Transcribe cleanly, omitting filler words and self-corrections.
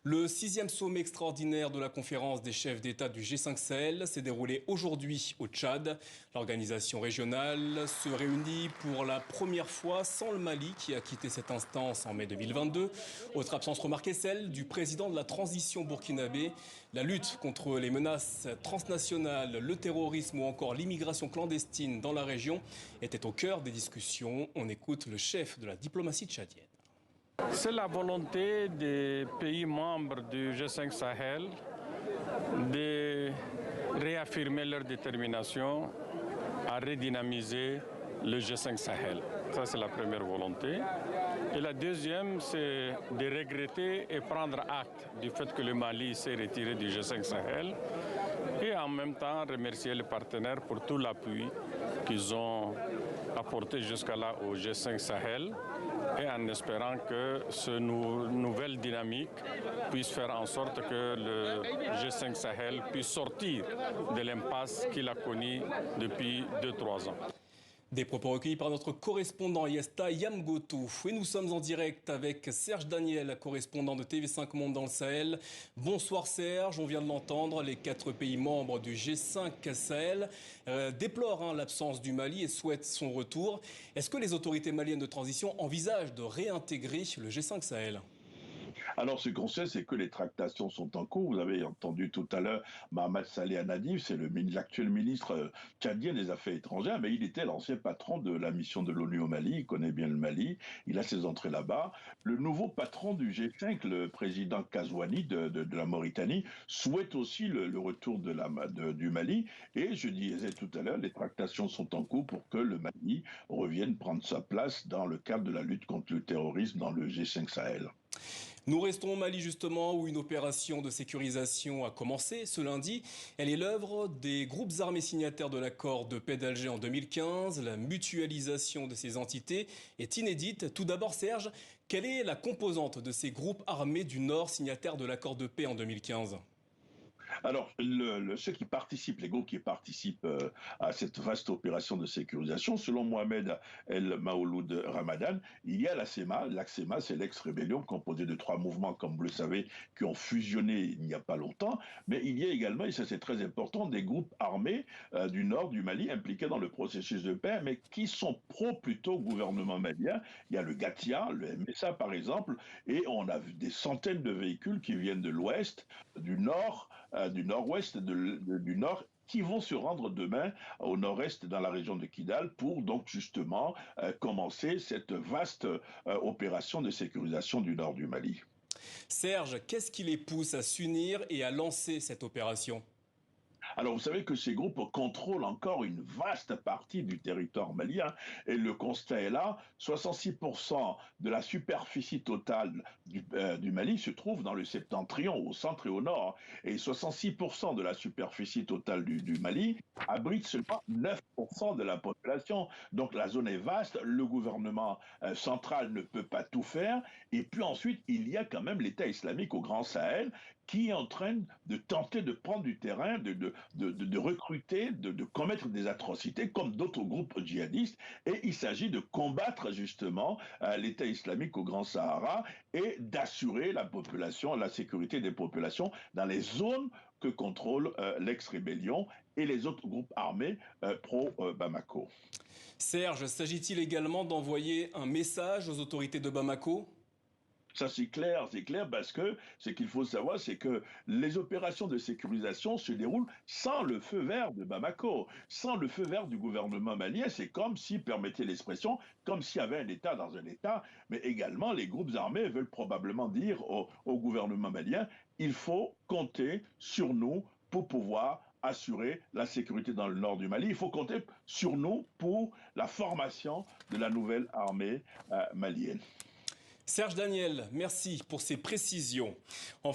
Le 6e sommet extraordinaire de la conférence des chefs d'État du G5 Sahel s'est déroulé aujourd'hui au Tchad. L'organisation régionale se réunit pour la première fois sans le Mali qui a quitté cette instance en mai 2022. Autre absence remarquée, celle du président de la transition burkinabé. La lutte contre les menaces transnationales, le terrorisme ou encore l'immigration clandestine dans la région était au cœur des discussions. On écoute le chef de la diplomatie tchadienne. C'est la volonté des pays membres du G5 Sahel de réaffirmer leur détermination à redynamiser le G5 Sahel. Ça, c'est la première volonté. Et la deuxième, c'est de regretter et prendre acte du fait que le Mali s'est retiré du G5 Sahel et en même temps remercier les partenaires pour tout l'appui qu'ils ont apporté jusqu'à là au G5 Sahel et en espérant que cette nouvelle dynamique puisse faire en sorte que le G5 Sahel puisse sortir de l'impasse qu'il a connue depuis 2-3 ans. Des propos recueillis par notre correspondant Yesta Yamgotou. Et nous sommes en direct avec Serge Daniel, correspondant de TV5 Monde dans le Sahel. Bonsoir Serge, on vient de l'entendre, les 4 pays membres du G5 Sahel déplorent l'absence du Mali et souhaitent son retour. Est-ce que les autorités maliennes de transition envisagent de réintégrer le G5 Sahel ? Alors, ce qu'on sait, c'est que les tractations sont en cours. Vous avez entendu tout à l'heure Mohamed Saleh Anadif, c'est l'actuel ministre tchadien des Affaires étrangères, mais il était l'ancien patron de la mission de l'ONU au Mali. Il connaît bien le Mali, il a ses entrées là-bas. Le nouveau patron du G5, le président Kazouani de la Mauritanie, souhaite aussi le retour du Mali. Et je disais tout à l'heure, les tractations sont en cours pour que le Mali revienne prendre sa place dans le cadre de la lutte contre le terrorisme dans le G5 Sahel. Nous restons au Mali justement où une opération de sécurisation a commencé ce lundi. Elle est l'œuvre des groupes armés signataires de l'accord de paix d'Alger en 2015. La mutualisation de ces entités est inédite. Tout d'abord Serge, quelle est la composante de ces groupes armés du Nord signataires de l'accord de paix en 2015 ? Alors, ceux qui participent, les groupes qui participent à cette vaste opération de sécurisation, selon Mohamed El Maouloud Ramadan, il y a l'ACMA. L'ACMA, c'est l'ex-rébellion composée de 3 mouvements, comme vous le savez, qui ont fusionné il n'y a pas longtemps. Mais il y a également, et ça c'est très important, des groupes armés du nord du Mali impliqués dans le processus de paix, mais qui sont plutôt gouvernement malien. Il y a le GATIA, le MSA par exemple, et on a vu des centaines de véhicules qui viennent de l'ouest, du nord, du nord-ouest, du nord, qui vont se rendre demain au nord-est dans la région de Kidal pour donc justement commencer cette vaste opération de sécurisation du nord du Mali. Serge, qu'est-ce qui les pousse à s'unir et à lancer cette opération ? Alors, vous savez que ces groupes contrôlent encore une vaste partie du territoire malien et le constat est là, 66% de la superficie totale du Mali se trouve dans le septentrion, au centre et au nord. Et 66% de la superficie totale du Mali abrite seulement 9% de la population. Donc la zone est vaste, le gouvernement central ne peut pas tout faire. Et puis ensuite, il y a quand même l'État islamique au Grand Sahel qui est en train de tenter de prendre du terrain, de recruter, de commettre des atrocités comme d'autres groupes djihadistes. Et il s'agit de combattre justement l'État islamique au Grand Sahara et d'assurer la population, la sécurité des populations dans les zones que contrôle l'ex-rébellion et les autres groupes armés pro-Bamako. Serge, s'agit-il également d'envoyer un message aux autorités de Bamako ? Ça, c'est clair parce que ce qu'il faut savoir, c'est que les opérations de sécurisation se déroulent sans le feu vert de Bamako, sans le feu vert du gouvernement malien. C'est comme si, permettez l'expression, comme s'il y avait un État dans un État, mais également les groupes armés veulent probablement dire au gouvernement malien, il faut compter sur nous pour pouvoir assurer la sécurité dans le nord du Mali. Il faut compter sur nous pour la formation de la nouvelle armée malienne. Serge Daniel, merci pour ces précisions.